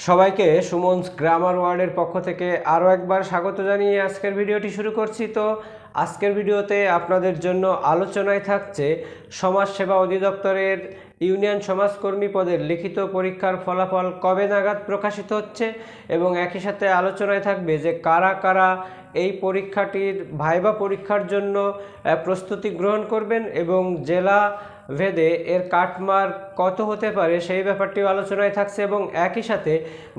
সবাইকে সুমনস গ্রামার ওয়ার্ল্ডের পক্ষ থেকে আরও একবার স্বাগত জানিয়ে আজকের ভিডিওটি শুরু করছি। তো আজকের ভিডিওতে আপনাদের জন্য আলোচনায় থাকছে সমাজসেবা অধিদপ্তরের ইউনিয়ন সমাজকর্মী পদের লিখিত পরীক্ষার ফলাফল কবে নাগাদ প্রকাশিত হচ্ছে এবং একই সাথে আলোচনায় থাকবে যে কারা কারা এই পরীক্ষাটির ভাইবা পরীক্ষার জন্য প্রস্তুতি গ্রহণ করবেন এবং জেলা ভেদে এর কাটমার্ক কত হতে পারে সেই ব্যাপারটিও আলোচনায় থাকছে এবং একই সাথে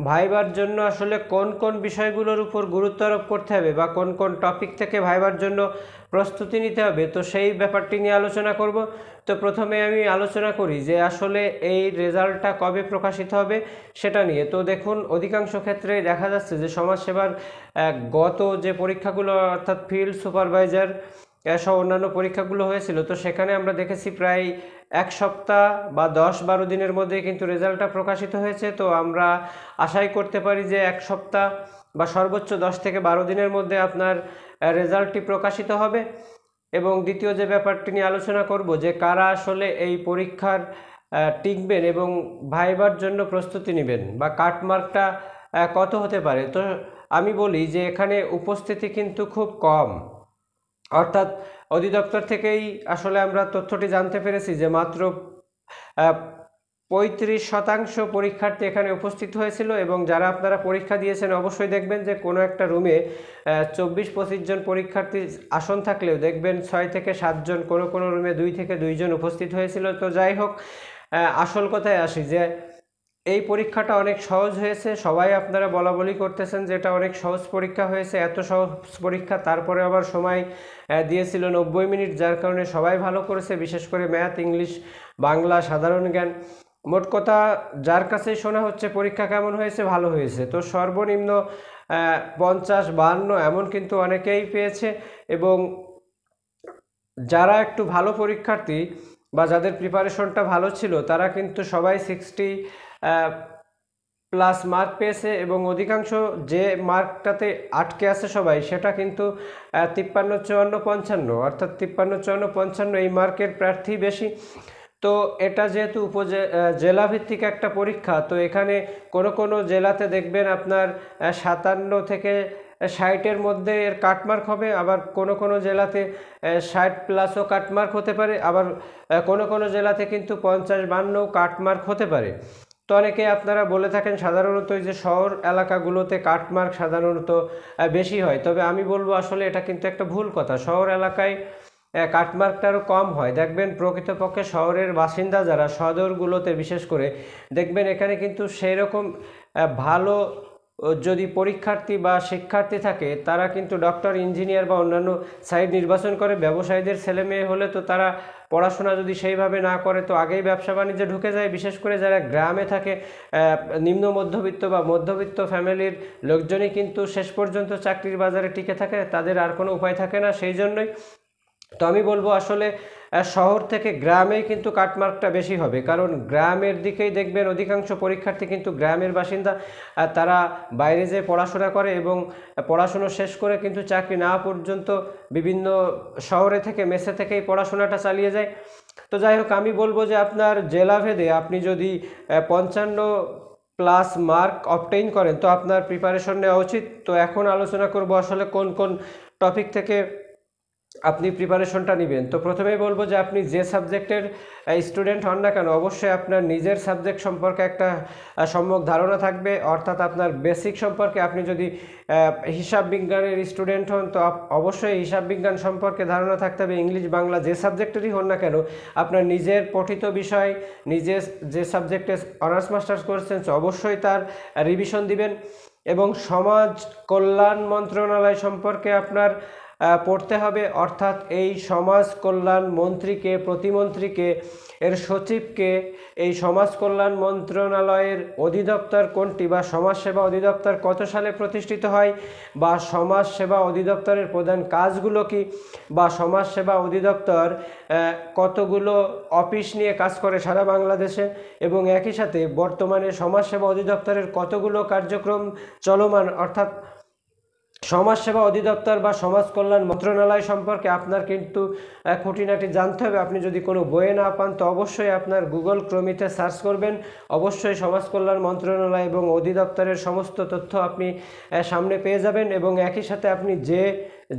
ভাইবার জন্য আসলে কোন কোন বিষয়গুলোর উপর গুরুত্ব আরোপ করতে হবে বা কোন কোন টপিক থেকে ভাইবার জন্য প্রস্তুতি নিতে হবে, তো সেই ব্যাপারটি নিয়ে আলোচনা করব। তো প্রথমে আমি আলোচনা করি যে আসলে এই রেজাল্টটা কবে প্রকাশিত হবে সেটা নিয়ে। তো দেখুন, অধিকাংশ ক্ষেত্রেই দেখা যাচ্ছে যে সমাজসেবার গত যে পরীক্ষাগুলো অর্থাৎ ফিল্ড সুপারভাইজার সহ অন্যান্য পরীক্ষাগুলো হয়েছিল, তো সেখানে আমরা দেখেছি প্রায় এক সপ্তাহ বা 10-12 দিনের মধ্যে কিন্তু রেজাল্টটা প্রকাশিত হয়েছে। তো আমরা আশাই করতে পারি যে এক সপ্তাহ বা সর্বোচ্চ 10 থেকে 12 দিনের মধ্যে আপনার রেজাল্টটি প্রকাশিত হবে। এবং দ্বিতীয় যে ব্যাপারটি নিয়ে আলোচনা করব যে কারা আসলে এই পরীক্ষার টিকবেন এবং ভাইবার জন্য প্রস্তুতি নেবেন বা কাটমার্কটা কত হতে পারে। তো আমি বলি যে এখানে উপস্থিতি কিন্তু খুব কম, অর্থাৎ অধিদপ্তর থেকেই আসলে আমরা তথ্যটি জানতে পেরেছি যে মাত্র 35% পরীক্ষার্থী এখানে উপস্থিত হয়েছিল। এবং যারা আপনারা পরীক্ষা দিয়েছেন অবশ্যই দেখবেন যে কোনো একটা রুমে 24-25 জন পরীক্ষার্থী আসন থাকলেও দেখবেন 6 থেকে 7 জন, কোনো কোনো রুমে 2 থেকে 2 জন উপস্থিত হয়েছিল। তো যাই হোক, আসল কথায় আসি যে এই পরীক্ষাটা অনেক সহজ হয়েছে। সবাই আপনারা বলা বলি করতেছেন যে এটা অনেক সহজ পরীক্ষা হয়েছে, এত সহজ পরীক্ষা, তারপরে আবার সময় দিয়েছিল 90 মিনিট, যার কারণে সবাই ভালো করেছে, বিশেষ করে ম্যাথ, ইংলিশ, বাংলা, সাধারণ জ্ঞান। মোট কথা যার কাছেই শোনা হচ্ছে পরীক্ষা কেমন হয়েছে, ভালো হয়েছে। তো সর্বনিম্ন 50-52 এমন কিন্তু অনেকেই পেয়েছে। এবং যারা একটু ভালো পরীক্ষার্থী বা যাদের প্রিপারেশনটা ভালো ছিল তারা কিন্তু সবাই 60+ মার্ক পেয়েছে। এবং অধিকাংশ যে মার্কটাতে আটকে আছে সবাই, সেটা কিন্তু 53-54-55, অর্থাৎ 53-54-55 এই মার্কের প্রার্থী বেশি। তো এটা যেহেতু জেলাভিত্তিক একটা পরীক্ষা, তো এখানে কোনো কোনো জেলাতে দেখবেন আপনার 57 থেকে 60-এর মধ্যে এর কাটমার্ক হবে, আবার কোনো কোনো জেলাতে 60+ কাটমার্ক হতে পারে, আবার কোনো কোনো জেলাতে কিন্তু 50-52 কাটমার্ক হতে পারে। তো অনেকে আপনারা বলে থাকেন সাধারণত এই যে শহর এলাকাগুলোতে কাটমার্ক সাধারণত বেশি হয়, তবে আমি বলবো আসলে এটা কিন্তু একটা ভুল কথা। শহর এলাকায় কাটমার্কটা আরও কম হয়। দেখবেন প্রকৃতপক্ষে শহরের বাসিন্দা যারা শহরগুলোতে বিশেষ করে দেখবেন এখানে কিন্তু সেই রকম ভালো যদি পরীক্ষার্থী বা শিক্ষার্থী থাকে তারা কিন্তু ডক্টর, ইঞ্জিনিয়ার বা অন্যান্য সাইড নির্বাচন করে। ব্যবসায়ীদের ছেলে মেয়ে হলে তো তারা পড়াশোনা যদি সেইভাবে না করে তো আগেই ব্যবসা বাণিজ্যে ঢুকে যায়। বিশেষ করে যারা গ্রামে থাকে, নিম্ন মধ্যবিত্ত বা মধ্যবিত্ত ফ্যামিলির লোকজনই কিন্তু শেষ পর্যন্ত চাকরির বাজারে টিকে থাকে, তাদের আর কোনো উপায় থাকে না। সেই জন্যই তো আমি বলবো আসলে শহর থেকে গ্রামেই কিন্তু কাটমার্কটা বেশি হবে, কারণ গ্রামের দিকেই দেখবেন অধিকাংশ পরীক্ষার্থী কিন্তু গ্রামের বাসিন্দা। তারা বাইরে যেয়ে পড়াশোনা করে এবং পড়াশুনো শেষ করে কিন্তু চাকরি না পর্যন্ত বিভিন্ন শহরে থেকে, মেসে থেকেই পড়াশোনাটা চালিয়ে যায়। তো যাই হোক, আমি বলবো যে আপনার জেলাভেদে আপনি যদি 55+ মার্ক অবটেইন করেন তো আপনার প্রিপারেশন নেওয়া উচিত। তো এখন আলোচনা করব আসলে কোন কোন টপিক থেকে আপনি প্রিপারেশনটা নেবেন। তো প্রথমেই বলবো যে আপনি যে সাবজেক্টের স্টুডেন্ট হন না কেন, অবশ্যই আপনার নিজের সাবজেক্ট সম্পর্কে একটা সম্যক ধারণা থাকবে, অর্থাৎ আপনার বেসিক সম্পর্কে। আপনি যদি হিসাব বিজ্ঞানের স্টুডেন্ট হন তো অবশ্যই হিসাব বিজ্ঞান সম্পর্কে ধারণা থাকতে হবে। ইংলিশ, বাংলা যে সাবজেক্টেরই হন না কেন, আপনার নিজের পঠিত বিষয়, নিজের যে সাবজেক্টে অনার্স মাস্টার্স করছেন অবশ্যই তার রিভিশন দিবেন। এবং সমাজ কল্যাণ মন্ত্রণালয় সম্পর্কে আপনার পড়তে হবে, অর্থাৎ এই সমাজ কল্যাণ মন্ত্রীকে, প্রতিমন্ত্রীকে, এর সচিবকে, এই সমাজ কল্যাণ মন্ত্রণালয়ের অধিদপ্তর কোনটি বা সমাজসেবা অধিদপ্তর কত সালে প্রতিষ্ঠিত হয়, বা সমাজসেবা অধিদপ্তরের প্রধান কাজগুলো কি, বা সমাজসেবা অধিদপ্তর কতগুলো অফিস নিয়ে কাজ করে সারা বাংলাদেশে, এবং একই সাথে বর্তমানে সমাজসেবা অধিদপ্তরের কতগুলো কার্যক্রম চলমান, অর্থাৎ সমাজসেবা অধিদপ্তর বা সমাজ কল্যাণ মন্ত্রণালয় সম্পর্কে আপনার কিন্তু খুঁটিনাটি জানতে হবে। আপনি যদি কোনো বইয়ে না পান তো অবশ্যই আপনার গুগল ক্রোমিতে সার্চ করবেন, অবশ্যই সমাজ কল্যাণ মন্ত্রণালয় এবং অধিদপ্তরের সমস্ত তথ্য আপনি সামনে পেয়ে যাবেন। এবং একই সাথে আপনি যে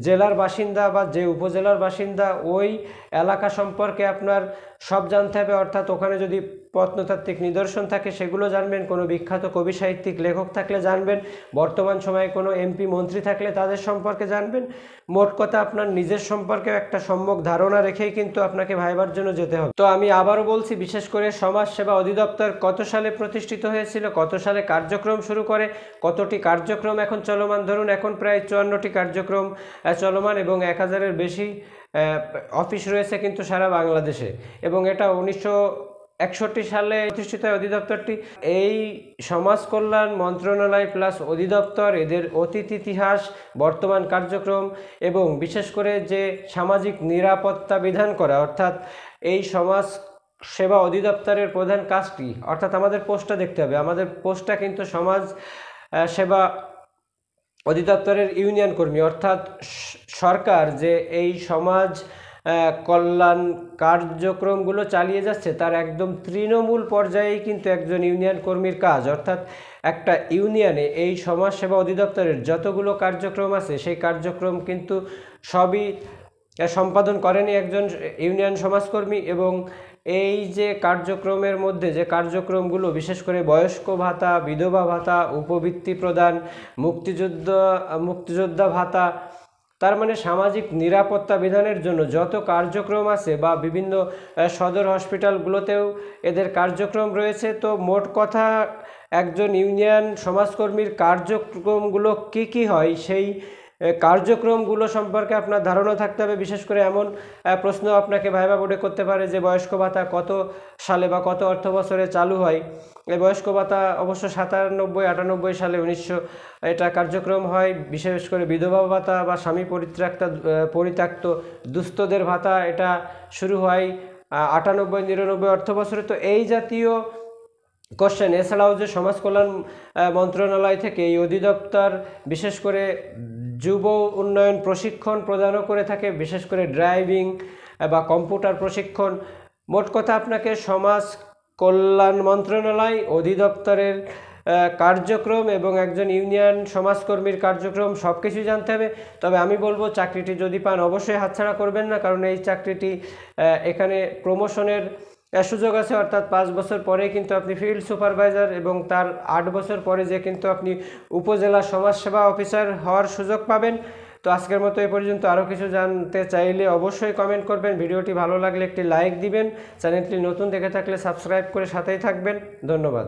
জেলার বাসিন্দা বা যে উপজেলার বাসিন্দা ওই এলাকা সম্পর্কে আপনার সব জানতে হবে, অর্থাৎ ওখানে যদি প্রত্নতাত্ত্বিক নিদর্শন থাকে সেগুলো জানবেন, কোনো বিখ্যাত কবি সাহিত্যিক লেখক থাকলে জানবেন, বর্তমান সময়ে কোনো এমপি মন্ত্রী থাকলে তাদের সম্পর্কে জানবেন। মোট কথা আপনার নিজের সম্পর্কে একটা সম্যক ধারণা রেখেই কিন্তু আপনাকে ভাইবার জন্য যেতে হবে। তো আমি আবারও বলছি, বিশেষ করে সমাজ সেবা অধিদপ্তর কত সালে প্রতিষ্ঠিত হয়েছিল, কত সালে কার্যক্রম শুরু করে, কতটি কার্যক্রম এখন চলমান, ধরুন এখন প্রায় 54টি কার্যক্রম চলমান এবং 1000-এর বেশি অফিস রয়েছে কিন্তু সারা বাংলাদেশে। এবং এটা 1961 সালে প্রতিষ্ঠিত অধিদপ্তরটি। এই সমাজ কল্যাণ মন্ত্রণালয় প্লাস অধিদপ্তর, এদের অতীত ইতিহাস, বর্তমান কার্যক্রম এবং বিশেষ করে যে সামাজিক নিরাপত্তা বিধান করা, অর্থাৎ এই সমাজ সেবা অধিদপ্তরের প্রধান কাজটি, অর্থাৎ আমাদের পোস্টটা দেখতে হবে, আমাদের পোস্টটা কিন্তু সমাজ সেবা অধিদপ্তরের ইউনিয়ন কর্মী, অর্থাৎ সরকার যে এই সমাজ কল্যাণ কার্যক্রমগুলো চালিয়ে যাচ্ছে তার একদম তৃণমূল পর্যায়েই কিন্তু একজন ইউনিয়ন কর্মীর কাজ। অর্থাৎ একটা ইউনিয়নে এই সমাজ সেবা অধিদপ্তরের যতগুলো কার্যক্রম আছে সেই কার্যক্রম কিন্তু সবই সম্পাদন করেনি একজন ইউনিয়ন সমাজকর্মী। এবং এই যে কার্যক্রমের মধ্যে যে কার্যক্রমগুলো, বিশেষ করে বয়স্ক ভাতা, বিধবা ভাতা, উপবৃত্তি প্রদান, মুক্তিযোদ্ধা ভাতা, তার মানে সামাজিক নিরাপত্তা বিধানের জন্য যত কার্যক্রম আছে বা বিভিন্ন সদর হসপিটালগুলোতেও এদের কার্যক্রম রয়েছে। তো মোট কথা একজন ইউনিয়ন সমাজকর্মীর কার্যক্রমগুলো কি হয় সেই কার্যক্রমগুলো সম্পর্কে আপনার ধারণা থাকতে হবে। বিশেষ করে এমন প্রশ্ন আপনাকে ভাইবা বোর্ডে করতে পারে যে বয়স্ক ভাতা কত সালে বা কত অর্থ বছরে চালু হয়। এই বয়স্ক ভাতা অবশ্য 97-98 সালে এটা কার্যক্রম হয়। বিশেষ করে বিধবা ভাতা বা স্বামী পরিত্যক্ত দুস্থদের ভাতা এটা শুরু হয় 98-99 অর্থ বছরে। তো এই জাতীয় কোশ্চেন, এছাড়াও যে সমাজ কল্যাণ মন্ত্রণালয় থেকে এই অধিদপ্তর বিশেষ করে যুব উন্নয়ন প্রশিক্ষণ প্রদানও করে থাকে, বিশেষ করে ড্রাইভিং বা কম্পিউটার প্রশিক্ষণ। মোট কথা আপনাকে সমাজ কল্যাণ মন্ত্রণালয় অধিদপ্তরের কার্যক্রম এবং একজন ইউনিয়ন সমাজকর্মীর কার্যক্রম সব কিছুই জানতে হবে। তবে আমি বলবো চাকরিটি যদি পান অবশ্যই হাতছাড়া করবেন না, কারণ এই চাকরিটি এখানে প্রমোশনের সুযোগ আছে, অর্থাৎ 5 বছর পরে কিন্তু আপনি ফিল্ড সুপারভাইজার এবং তার 8 বছর পরে যে কিন্তু আপনি উপজেলা সমাজসেবা অফিসার হওয়ার সুযোগ পাবেন। তো আজকের মতো এ পর্যন্ত। আরও কিছু জানতে চাইলে অবশ্যই কমেন্ট করবেন, ভিডিওটি ভালো লাগলে একটি লাইক দিবেন, চ্যানেলটি নতুন দেখে থাকলে সাবস্ক্রাইব করে সাথেই থাকবেন। ধন্যবাদ।